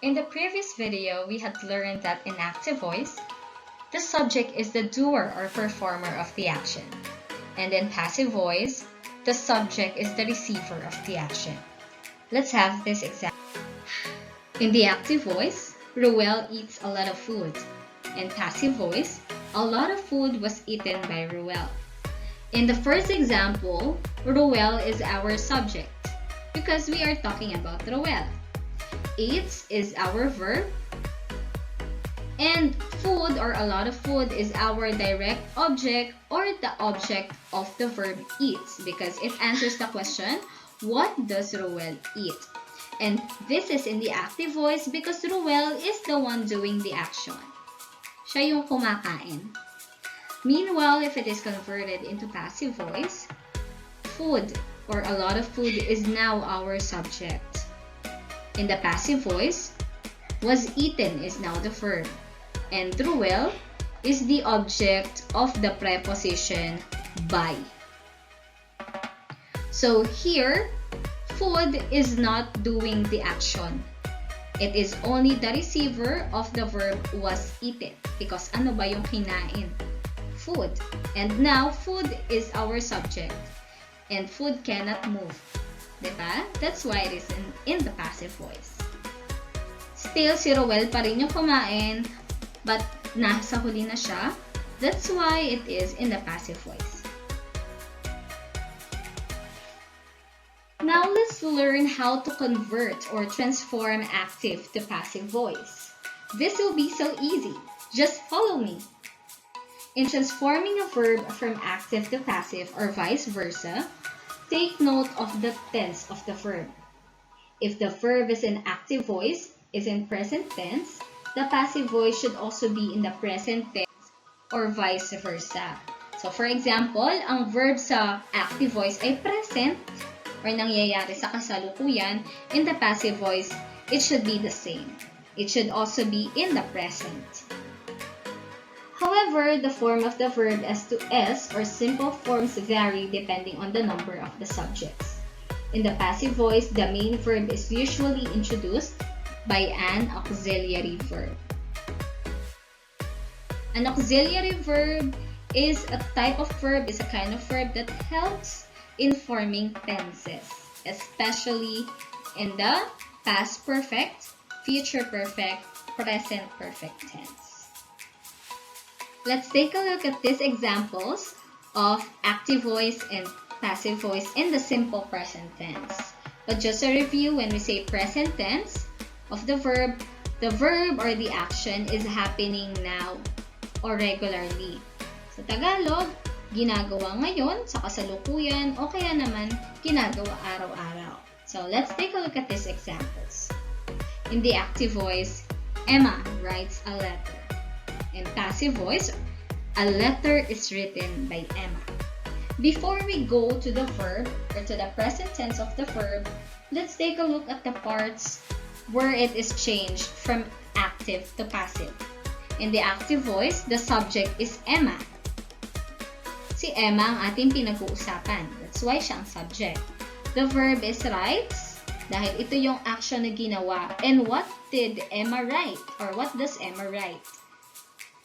In the previous video, we had learned that in active voice, the subject is the doer or performer of the action. And in passive voice, the subject is the receiver of the action. Let's have this example. In the active voice, Ruel eats a lot of food. In passive voice, a lot of food was eaten by Ruel. In the first example, Ruel is our subject because we are talking about Ruel. Eats is our verb, and food or a lot of food is our direct object or the object of the verb eats because it answers the question, what does Ruel eat? And this is in the active voice because Ruel is the one doing the action. Siya yung kumakain. Meanwhile, if it is converted into passive voice, food or a lot of food is now our subject. In the passive voice, was eaten is now the verb. And Ruel is the object of the preposition by. So here, food is not doing the action. It is only the receiver of the verb was eaten. Because ano ba yung kinain? Food. And now, food is our subject. And food cannot move. Diba? That's why it is in the passive voice. Still, si Ruel pa rin yung kumain, but nasa huli na siya. That's why it is in the passive voice. Now, let's learn how to convert or transform active to passive voice. This will be so easy. Just follow me. In transforming a verb from active to passive or vice versa, take note of the tense of the verb. If the verb is in active voice, is in present tense, the passive voice should also be in the present tense or vice versa. So for example, ang verb sa active voice ay present or nangyayari sa kasalukuyan. In the passive voice, it should be the same. It should also be in the present. However, the form of the verb S to S or simple forms vary depending on the number of the subjects. In the passive voice, the main verb is usually introduced by an auxiliary verb. An auxiliary verb is a type of verb, is a kind of verb that helps in forming tenses, especially in the past perfect, future perfect, present perfect tense. Let's take a look at these examples of active voice and passive voice in the simple present tense. But just a review, when we say present tense of the verb or the action is happening now or regularly. Sa Tagalog, ginagawa ngayon, sa kasalukuyan, o kaya naman ginagawa araw-araw. So let's take a look at these examples. In the active voice, Emma writes a letter. In passive voice, a letter is written by Emma. Before we go to the verb or to the present tense of the verb, let's take a look at the parts where it is changed from active to passive. In the active voice, the subject is Emma. Si Emma ang ating pinag-uusapan. That's why siya ang subject. The verb is writes dahil ito yung action na ginawa. And what did Emma write? Or what does Emma write?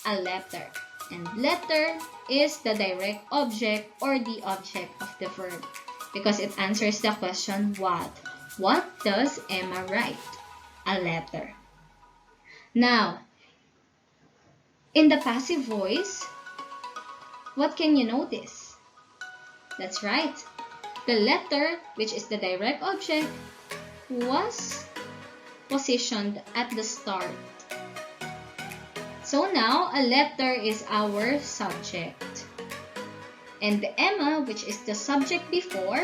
A letter. And letter is the direct object or the object of the verb because it answers the question what. What does Emma write? A letter. Now, in the passive voice, what can you notice? That's right. The letter, which is the direct object, was positioned at the start. So now, a letter is our subject. And Emma, which is the subject before,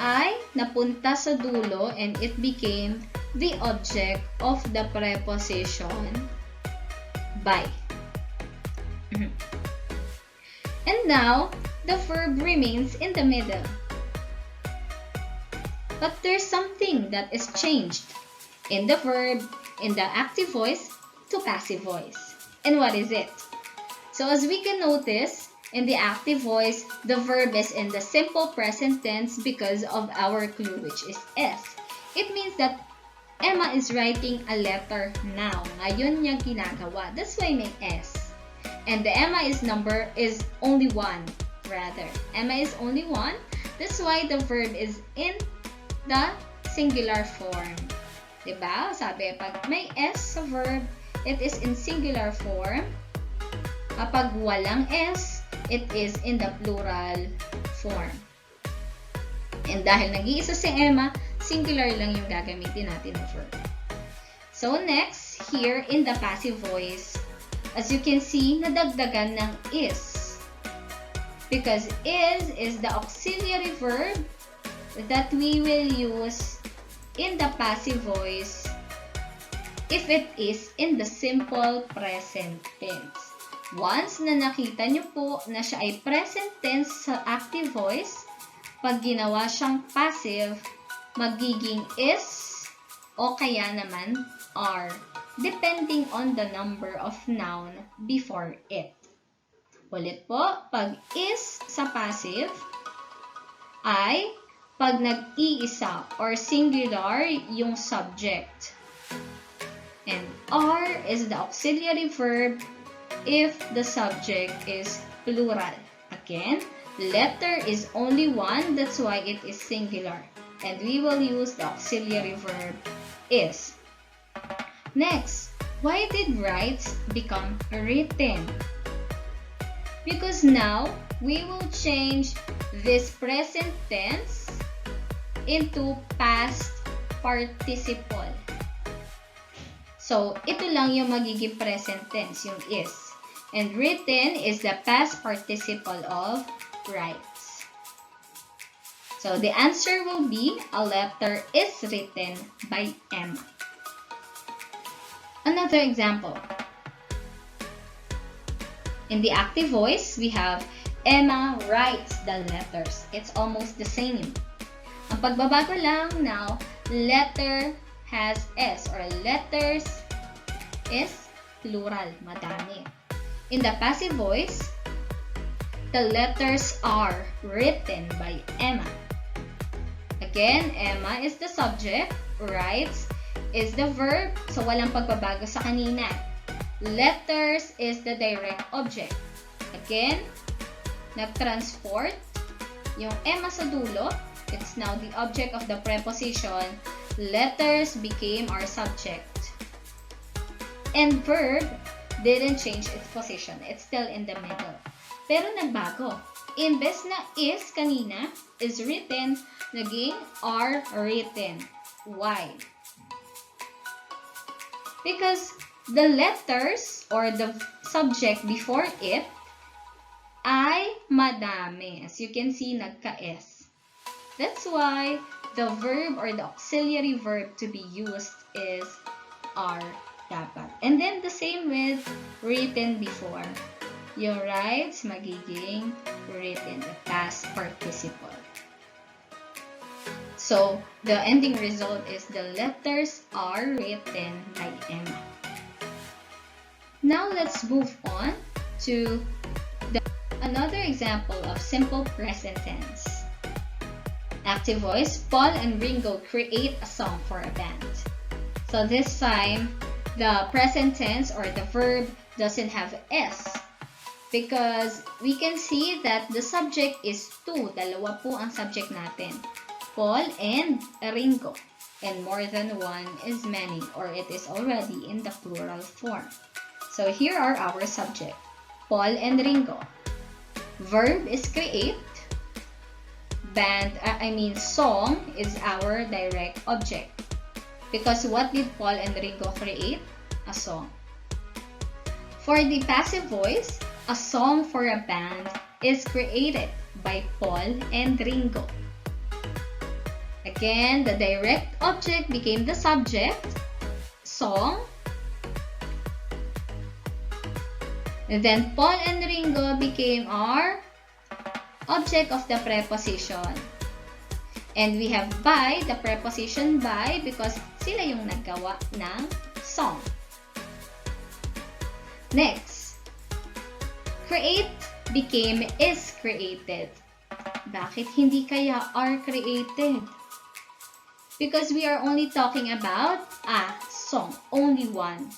ay napunta sa dulo and it became the object of the preposition by. And now, the verb remains in the middle. But there's something that is changed in the verb, in the active voice, to passive voice. And what is it? So as we can notice, in the active voice, the verb is in the simple present tense because of our clue, which is S. It means that Emma is writing a letter now. Ngayon niya ginagawa. That's why may S. And the Emma is only one. Rather, Emma is only one. That's why the verb is in the singular form. Diba? Sabi, pag may S sa verb, it is in singular form. Kapag walang S, it is in the plural form. And dahil nag-iisa si Emma, singular lang yung gagamitin natin na verb. So next, here in the passive voice, as you can see, nadagdagan ng is. Because is the auxiliary verb that we will use in the passive voice if it is in the simple present tense. Once na nakita nyo po na siya ay present tense sa active voice, pag ginawa siyang passive, magiging is o kaya naman are, depending on the number of noun before it. Ulit po, pag is sa passive ay pag nag-iisa or singular yung subject. And are is the auxiliary verb if the subject is plural. Again, letter is only one, that's why it is singular. And we will use the auxiliary verb is. Next, why did writes become written? Because now, we will change this present tense into past participle. So, ito lang yung magiging present tense, yung is. And written is the past participle of writes. So, the answer will be a letter is written by Emma. Another example. In the active voice, we have Emma writes the letters. It's almost the same. Ang pagbabago lang now, letter has S or letters is plural, madami. In the passive voice, the letters are written by Emma. Again, Emma is the subject, writes is the verb, so walang pagbabago sa kanina. Letters is the direct object. Again, nag-transport yung Emma sa dulo. It's now the object of the preposition. Letters became our subject. And verb didn't change its position. It's still in the middle. Pero nagbago. Imbes na is kanina, is written, naging are written. Why? Because the letters or the subject before it ay madami. As you can see, nagka-S. That's why the verb or the auxiliary verb to be used is are dapat. And then the same with written before. Yung writes magiging written, the past participle. So, the ending result is the letters are written by Emma. Now, let's move on to another example of simple present tense. Active voice, Paul and Ringo create a song for a band. So, this time, the present tense or the verb doesn't have S. Because we can see that the subject is two. Dalawa po ang subject natin. Paul and Ringo. And more than one is many, or it is already in the plural form. So here are our subject. Paul and Ringo. Verb is create. Song is our direct object. Because what did Paul and Ringo create? A song. For the passive voice, a song for a band is created by Paul and Ringo. Again, the direct object became the subject, song. And then Paul and Ringo became our object of the preposition. And we have by, the preposition by, because sila yung naggawa ng song. Next, create became is created. Bakit hindi kaya are created? because we are only talking about a song, only one.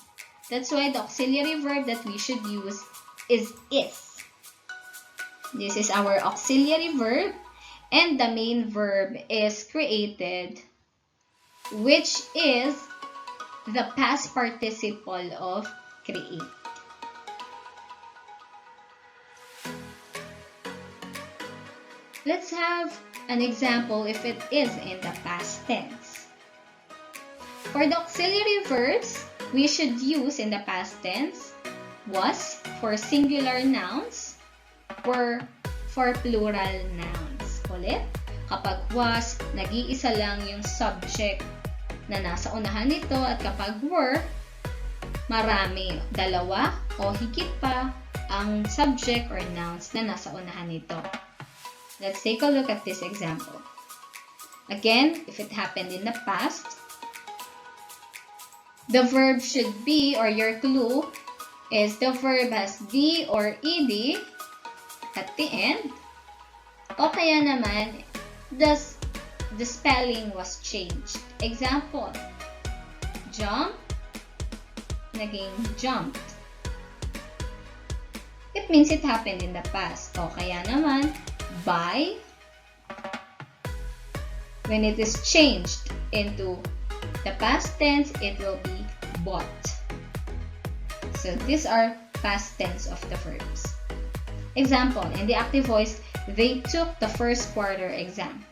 That's why the auxiliary verb that we should use is. This is our auxiliary verb, and the main verb is created, which is the past participle of create. Let's have an example if it is in the past tense. For the auxiliary verbs, we should use in the past tense was for singular nouns, were for plural nouns. Ulit, kapag was, nag-iisa lang yung subject na nasa unahan nito, at kapag were, marami, dalawa o higit pa ang subject or nouns na nasa unahan nito. Let's take a look at this example. Again, if it happened in the past, the verb should be, or your clue is the verb has D or ED at the end. O kaya naman, the spelling was changed. Example, jump, naging jumped. It means it happened in the past. O kaya naman, buy, when it is changed into the past tense, it will be bought. So these are past tense of the verbs. Example, in the active voice, they took the first quarter exam.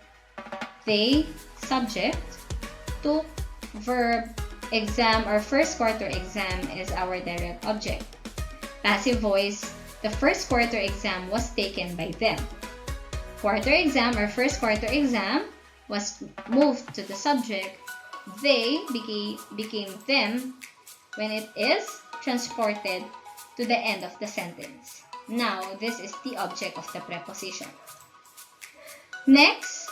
They, subject, took, verb, exam or first quarter exam is our direct object. Passive voice, the first quarter exam was taken by them. Quarter exam or first quarter exam was moved to the subject. They became them when it is transported to the end of the sentence. Now, this is the object of the preposition. Next,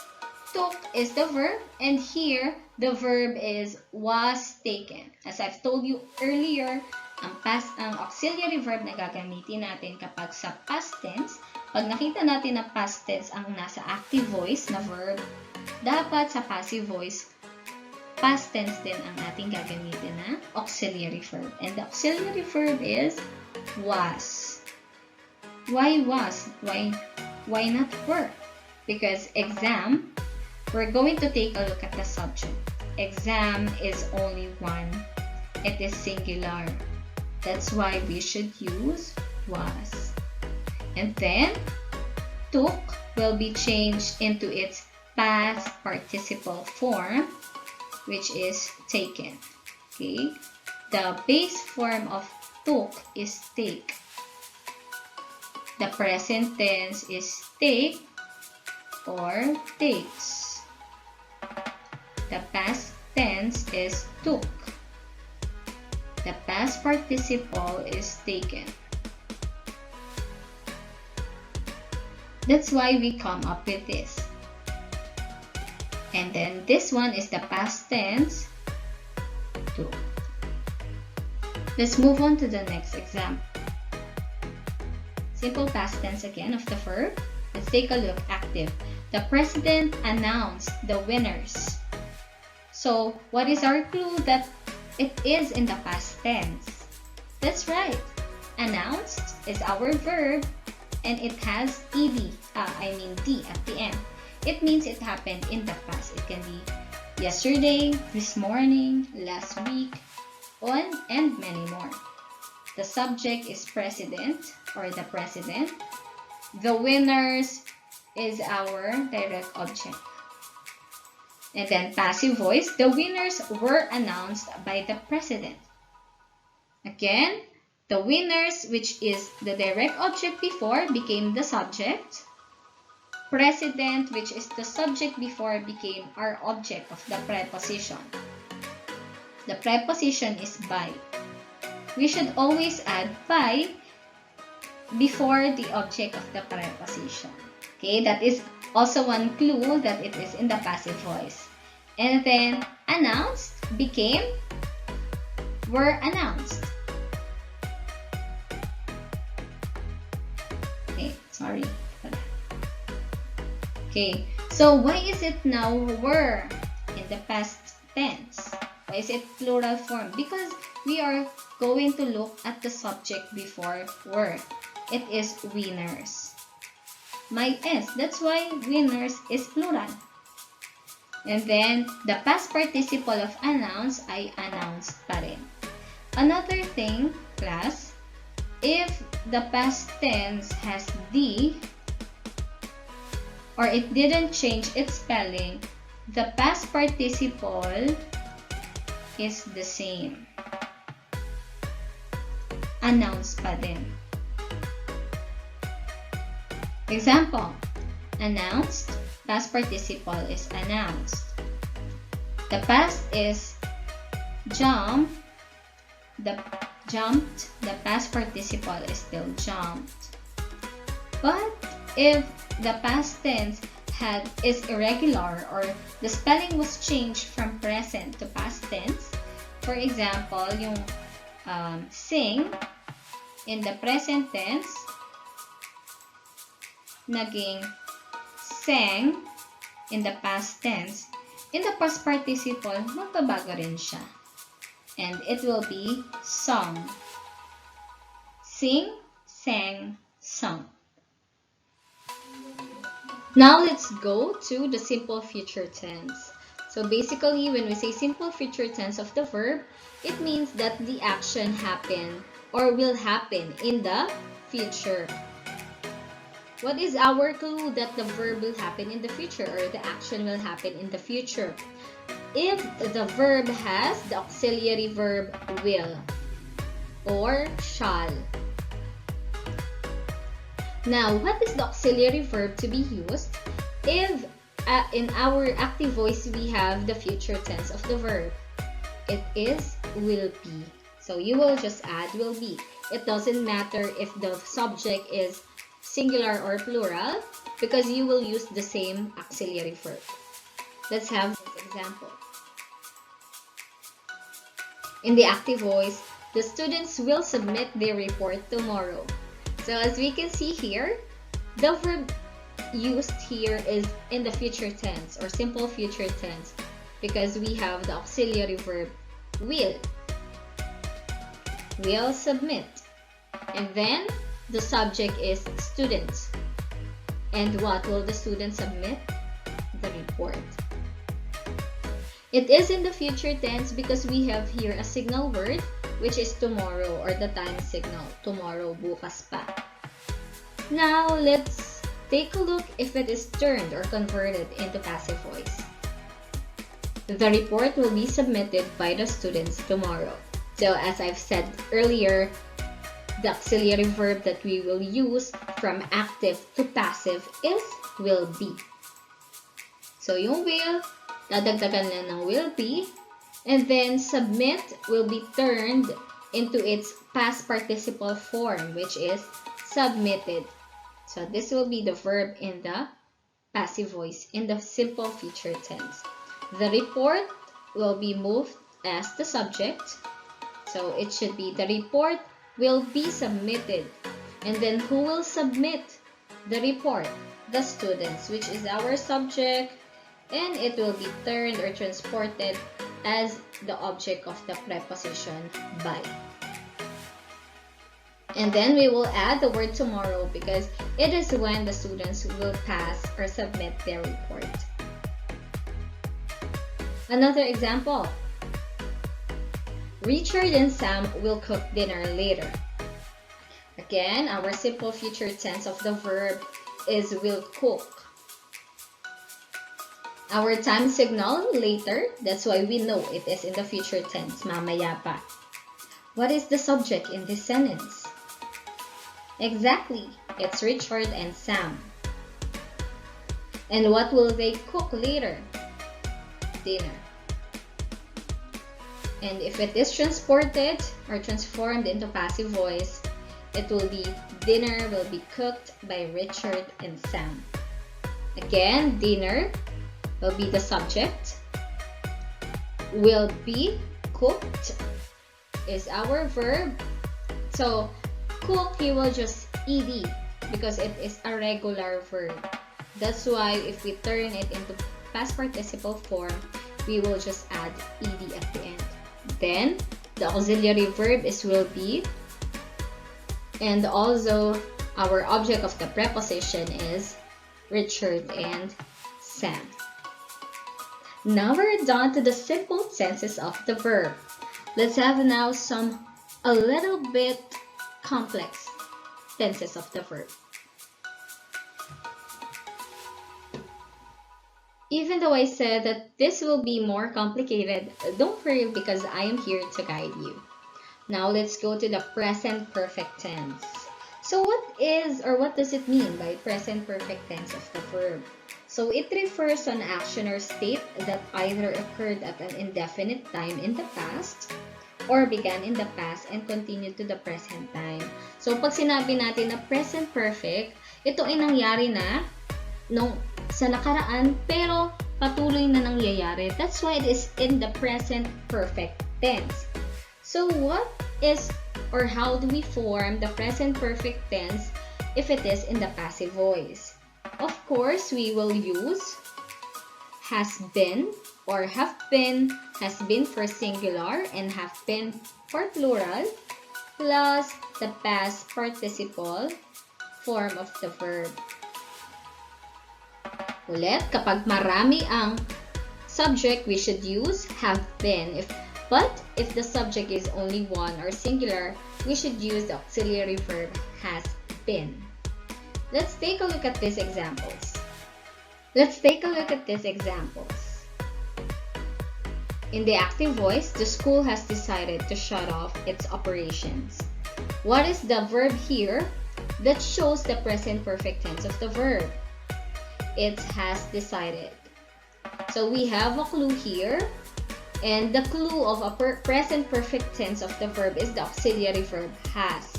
took is the verb, and here the verb is was taken. As I've told you earlier, ang auxiliary verb na gagamitin natin kapag sa past tense, pag nakita natin na past tense ang nasa active voice na verb, dapat sa passive voice, past tense din ang ating gagamitin na auxiliary verb. And the auxiliary verb is was. Why was? Why not were? Because exam, we're going to take a look at the subject. Exam is only one. It is singular. That's why we should use was. And then, took will be changed into its past participle form, which is taken. Okay? The base form of took is take. The present tense is take or takes. The past tense is took. The past participle is taken. That's why we come up with this. And then this one is the past tense, took. Let's move on to the next example. Simple past tense again of the verb. Let's take a look. Active. The president announced the winners. So, what is our clue that it is in the past tense? That's right. Announced is our verb and it has D at the end. It means it happened in the past. It can be yesterday, this morning, last week, and many more. The subject is president or the president. The winners is our direct object. And then passive voice, the winners were announced by the president. Again, the winners, which is the direct object before, became the subject. President, which is the subject before, became our object of the preposition. The preposition is by. We should always add by before the object of the preposition. Okay, that is also one clue that it is in the passive voice. And then announced became were announced. Okay, sorry for that. Okay, so why is it now were in in the past tense. Why is it plural form? Because we are going to look at the subject before word. It is winners. My S, that's why winners is plural. And then, the past participle of announce ay announced pa rin. Another thing, class, if the past tense has D, or it didn't change its spelling, the past participle is the same. Announced pa din. Example, announced, past participle is announced. The past is jump, jumped, the past participle is still jumped. But if the past tense is irregular or the spelling was changed from present to past tense, for example, yung sing in the present tense, naging sang in the past tense, in the past participle, magbabago rin siya. And it will be sung. Sing, sang, sung. Now let's go to the simple future tense. So basically, when we say simple future tense of the verb, it means that the action happened or will happen in the future. What is our clue that the verb will happen in the future or the action will happen in the future? If the verb has the auxiliary verb will or shall. Now, what is the auxiliary verb to be used if in our active voice we have the future tense of the verb? It is will be. So you will just add will be. It doesn't matter if the subject is singular or plural because you will use the same auxiliary verb. Let's have this example. In the active voice, the students will submit their report tomorrow. So as we can see here, the verb used here is in the future tense or simple future tense because we have the auxiliary verb will. Will submit. And then the subject is students. And what will the students submit? The report. It is in the future tense because we have here a signal word which is tomorrow or the time signal. Tomorrow, bukas pa. Now, let's take a look if it is turned or converted into passive voice. The report will be submitted by the students tomorrow. So, as I've said earlier, the auxiliary verb that we will use from active to passive is will be. So, yung will, dadagdagan na ng will be, and then submit will be turned into its past participle form, which is submitted. So this will be the verb in the passive voice in the simple future tense. The report will be moved as the subject. So it should be the report will be submitted. And then who will submit the report? The students, which is our subject, and it will be turned or transported as the object of the preposition by. And then we will add the word tomorrow because it is when the students will pass or submit their report. Another example. Richard and Sam will cook dinner later. Again, our simple future tense of the verb is will cook. Our time signal, later, that's why we know it is in the future tense, mamaya pa. What is the subject in this sentence? Exactly, it's Richard and Sam. And what will they cook later? Dinner. And if it is transported or transformed into passive voice, it will be dinner will be cooked by Richard and Sam. Again, dinner will be the subject. Will be cooked is our verb. So, cook, you will just ed because it is a regular verb. That's why if we turn it into past participle form, we will just add ed at the end. Then the auxiliary verb is will be, and also our object of the preposition is Richard and Sam. Now we're done to the simple tenses of the verb. Let's have now some a little bit complex tenses of the verb. Even though I said that this will be more complicated, don't worry because I am here to guide you. Now let's go to the present perfect tense. So what is or what does it mean by present perfect tense of the verb? So it refers to an action or state that either occurred at an indefinite time in the past or began in the past and continued to the present time. So pag sinabi natin na present perfect, ito ay nangyari na sa nakaraan pero patuloy na nangyayari. That's why it is in the present perfect tense. So what is or how do we form the present perfect tense if it is in the passive voice? Of course, we will use has been or have been for singular and have been for plural, plus the past participle form of the verb. Ulit, kapag marami ang subject, we should use have been. But if the subject is only one or singular, we should use the auxiliary verb has been. Let's take a look at these examples. In the active voice, the school has decided to shut off its operations. What is the verb here that shows the present perfect tense of the verb? It has decided. So we have a clue here, and the clue of a present perfect tense of the verb is the auxiliary verb has.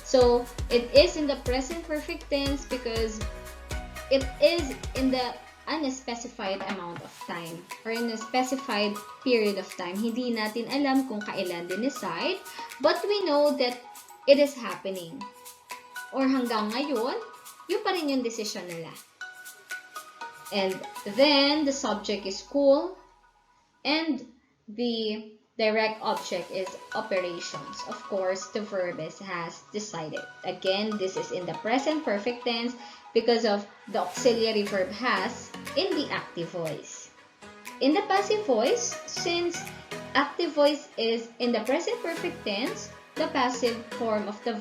So it is in the present perfect tense because it is in the unspecified amount of time or in a specified period of time. Hindi natin alam kung kailan din-decide, but we know that it is happening. Or hanggang ngayon, yun pa rin yung decision nila. And then the subject is school and the direct object is operations. Of course, the verb is has decided. Again, this is in the present perfect tense because of the auxiliary verb has in the active voice. In the passive voice, since active voice is in the present perfect tense, the passive form of the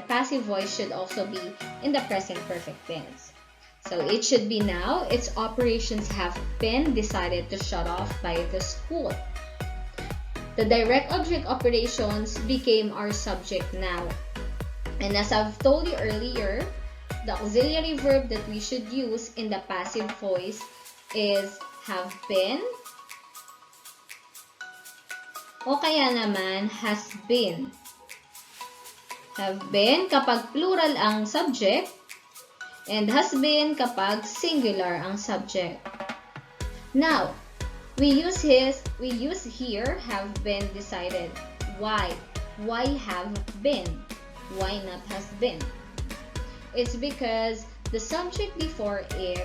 passive voice should also be in the present perfect tense. So it should be now, its operations have been decided to shut off by the school. The direct object operations became our subject now. And as I've told you earlier, the auxiliary verb that we should use in the passive voice is have been o kaya naman has been. Have been kapag plural ang subject and has been kapag singular ang subject. Now, we use here have been decided. Why? Why have been? Why not has been? It's because the subject before it,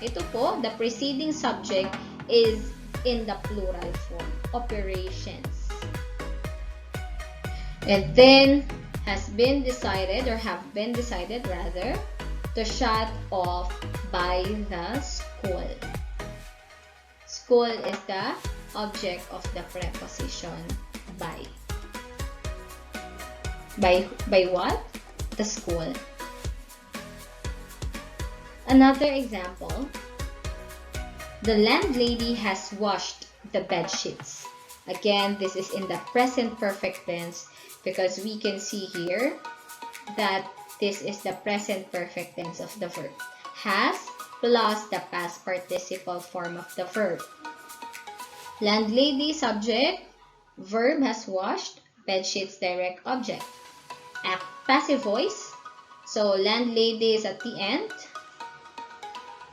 ito po, the preceding subject is in the plural form, operations. And then has been decided or have been decided rather to shut off by the school. School is the object of the preposition by. By what? The school. Another example. The landlady has washed the bed sheets. Again, this is in the present perfect tense because we can see here that this is the present perfect tense of the verb. Has plus the past participle form of the verb. Landlady subject, verb has washed, bed sheets direct object. Passive voice, so landlady is at the end,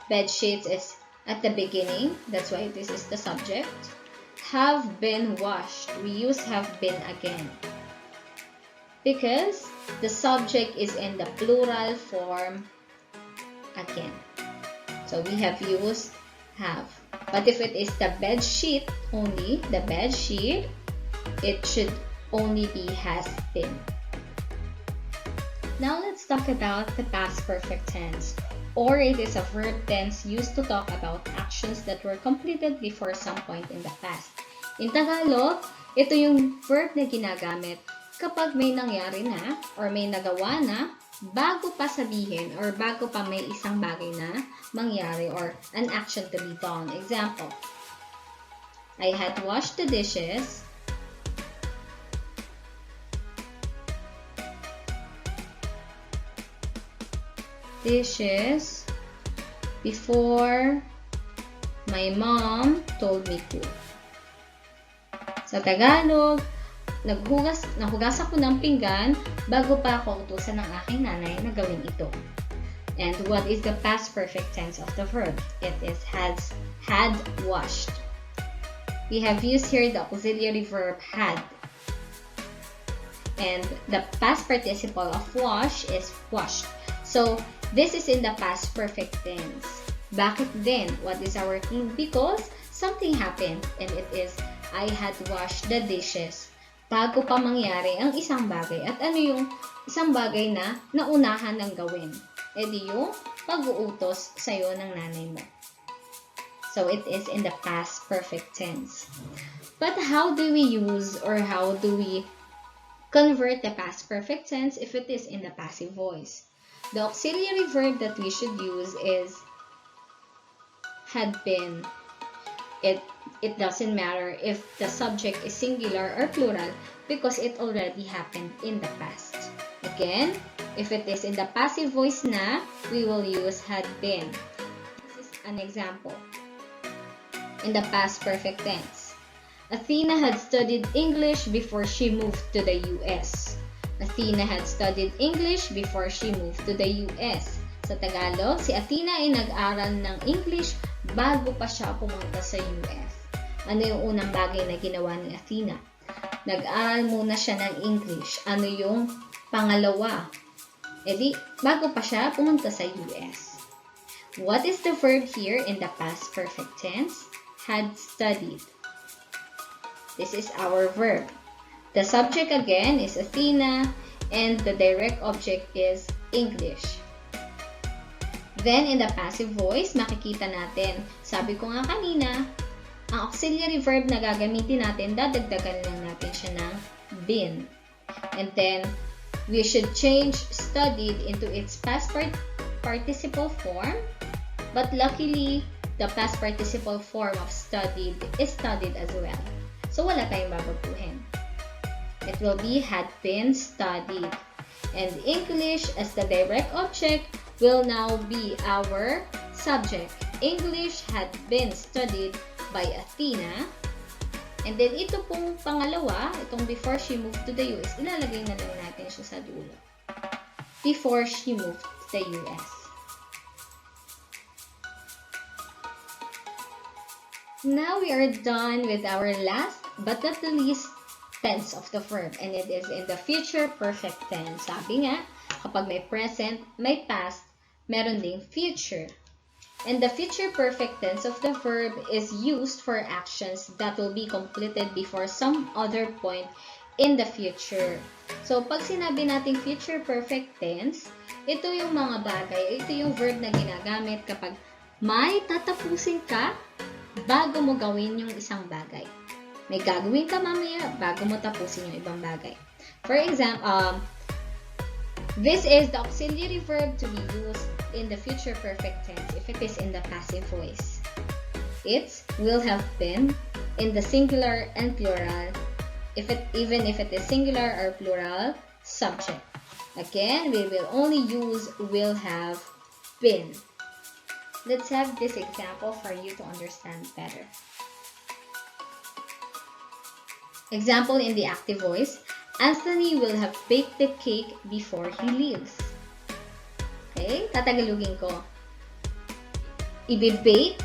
bed sheets is at the beginning, that's why this is the subject. Have been washed, we use have been again because the subject is in the plural form again. So we have used have. But if it is the bed sheet only, the bed sheet, it should only be has been. Now let's talk about the past perfect tense, or it is a verb tense used to talk about actions that were completed before some point in the past. In Tagalog, ito yung verb na ginagamit kapag may nangyari na or may nagawa na bago pa sabihin or bago pa may isang bagay na mangyari or an action to be done. Example, I had washed the dishes before my mom told me to. Sa Tagalog, nahugas ako ng pinggan bago pa ako utusan ng aking nanay na gawin ito. And what is the past perfect tense of the verb? It is had washed. We have used here the auxiliary verb had. And the past participle of wash is washed. So, this is in the past perfect tense. Bakit din? What is our clue? Because something happened and it is I had washed the dishes bago pa mangyari ang isang bagay. At ano yung isang bagay na naunahan ng gawin? E di yung pag-uutos sa'yo ng nanay mo. So, it is in the past perfect tense. But how do we use or how do we convert the past perfect tense if it is in the passive voice? The auxiliary verb that we should use is had been. It doesn't matter if the subject is singular or plural because it already happened in the past. Again, if it is in the passive voice na, we will use had been. This is an example. In the past perfect tense, Athena had studied English before she moved to the US. Athena had studied English before she moved to the US. Sa Tagalog, si Athena ay nag-aral ng English bago pa siya pumunta sa US. Ano yung unang bagay na ginawa ni Athena? Nag-aral muna siya ng English. Ano yung pangalawa? E di, bago pa siya pumunta sa US. What is the verb here in the past perfect tense? Had studied. This is our verb. The subject again is Athena and the direct object is English. Then in the passive voice, makikita natin, sabi ko nga kanina, ang auxiliary verb na gagamitin natin, dadagdagan lang natin siya ng been. And then, we should change studied into its past participle form. But luckily, the past participle form of studied is studied as well. So, wala tayong babaguhin. It will be had been studied. And English as the direct object will now be our subject. English had been studied by Athena. And then ito pong pangalawa, itong before she moved to the US, ilalagay na lang natin siya sa dulo. Before she moved to the US. Now we are done with our last but not the least tense of the verb, and it is in the future perfect tense. Sabi nga, kapag may present, may past, meron ding future. And the future perfect tense of the verb is used for actions that will be completed before some other point in the future. So, pag sinabi nating future perfect tense, ito yung mga bagay, ito yung verb na ginagamit kapag may tatapusin ka bago mo gawin yung isang bagay. May gagawin ka mamaya bago mo tapusin yung ibang bagay. For example, this is the auxiliary verb to be used in the future perfect tense if it is in the passive voice. It will have been in the singular and plural, even if it is singular or plural subject. Again, we will only use will have been. Let's have this example for you to understand better. Example in the active voice, Anthony will have baked the cake before he leaves. Okay, tatagalugin ko. Ibe-bake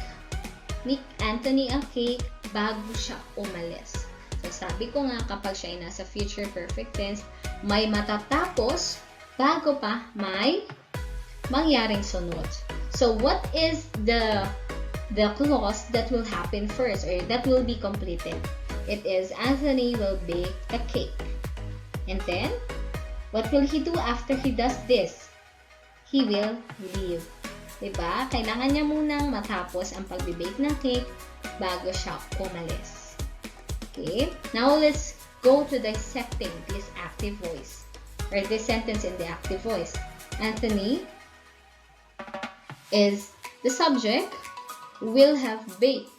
ni Anthony ang cake bago siya umalis. So, sabi ko nga kapag siya ay nasa future perfect tense, may matatapos bago pa may mangyaring sunod. So, what is the the clause that will happen first or that will be completed. It is Anthony will bake a cake. And then, what will he do after he does this? He will leave. Diba? Kailangan niya munang matapos ang pag-bake ng cake bago siya umalis. Okay? Now, let's go to dissecting this active voice or this sentence in the active voice. Anthony is the subject. Will have baked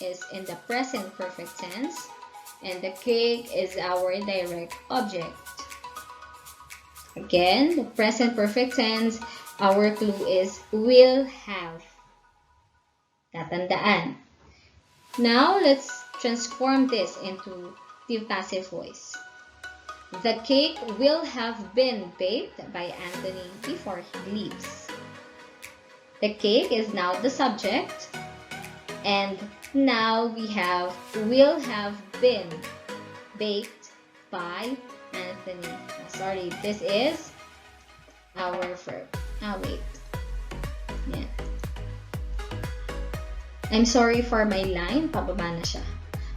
is in the present perfect tense. And the cake is our direct object. Again, the present perfect tense, our clue is will have. Tatandaan. Now, let's transform this into the passive voice. The cake will have been baked by Anthony before he leaves. The cake is now the subject. And now we have will have been baked by Anthony. Sorry, this is our verb. Wait. Yeah. I'm sorry for my line. Pababa na siya.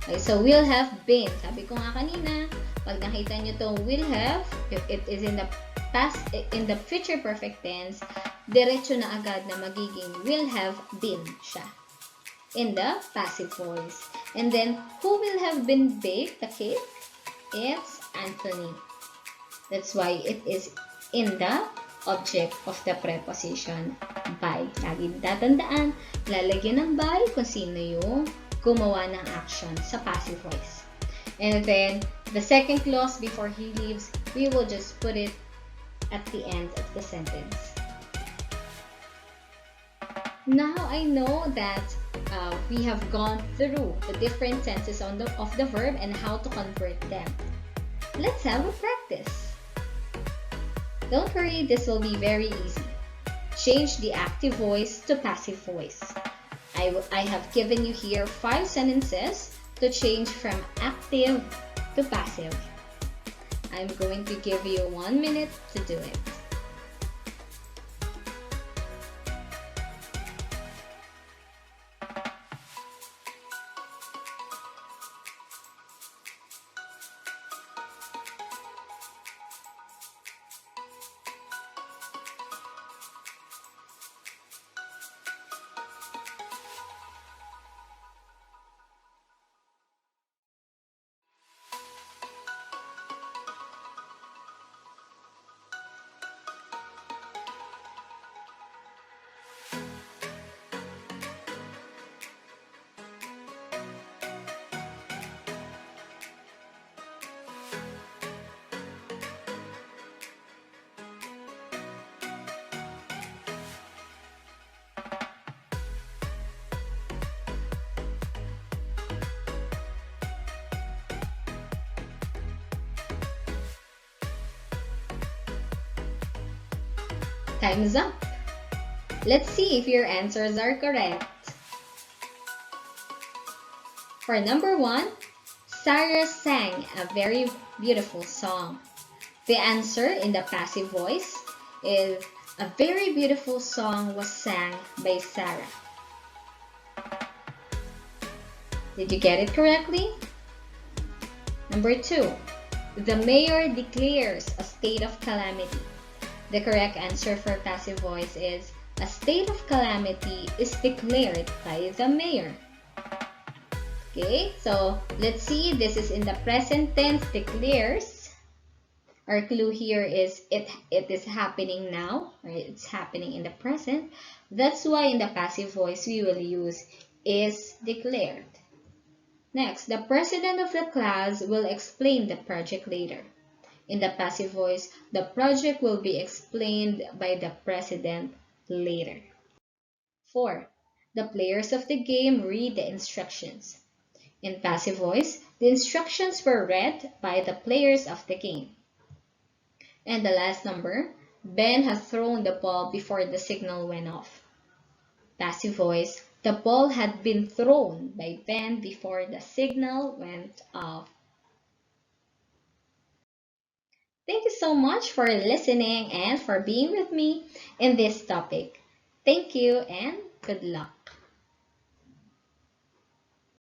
Okay, so will have been. Sabi ko nga kanina, pag nakita nyo itong will have, if it is in the past, in the future perfect tense, diretso na agad na magiging will have been siya in the passive voice. And then, who will have been baked the cake? It's Anthony. That's why it is in the object of the preposition by. Lagi tatandaan, lalagyan ng by kung sino yung gumawa ng action sa passive voice. And then, the second clause before he leaves, we will just put it at the end of the sentence. Now, I know that we have gone through the different tenses of the verb and how to convert them. Let's have a practice. Don't worry, this will be very easy. Change the active voice to passive voice. I have given you here 5 sentences to change from active to passive. I'm going to give you 1 minute to do it. Time's up. Let's see if your answers are correct. For number 1, Sarah sang a very beautiful song. The answer in the passive voice is a very beautiful song was sang by Sarah. Did you get it correctly? Number 2, the mayor declares a state of calamity. The correct answer for passive voice is a state of calamity is declared by the mayor. Okay, so let's see. This is in the present tense, declares. Our clue here is it is happening now, or it's happening in the present. That's why in the passive voice we will use is declared. Next, the president of the class will explain the project later. In the passive voice, the project will be explained by the president later. 4. The players of the game read the instructions. In passive voice, the instructions were read by the players of the game. And the last number, Ben has thrown the ball before the signal went off. Passive voice, the ball had been thrown by Ben before the signal went off. Thank you so much for listening and for being with me in this topic. Thank you and good luck.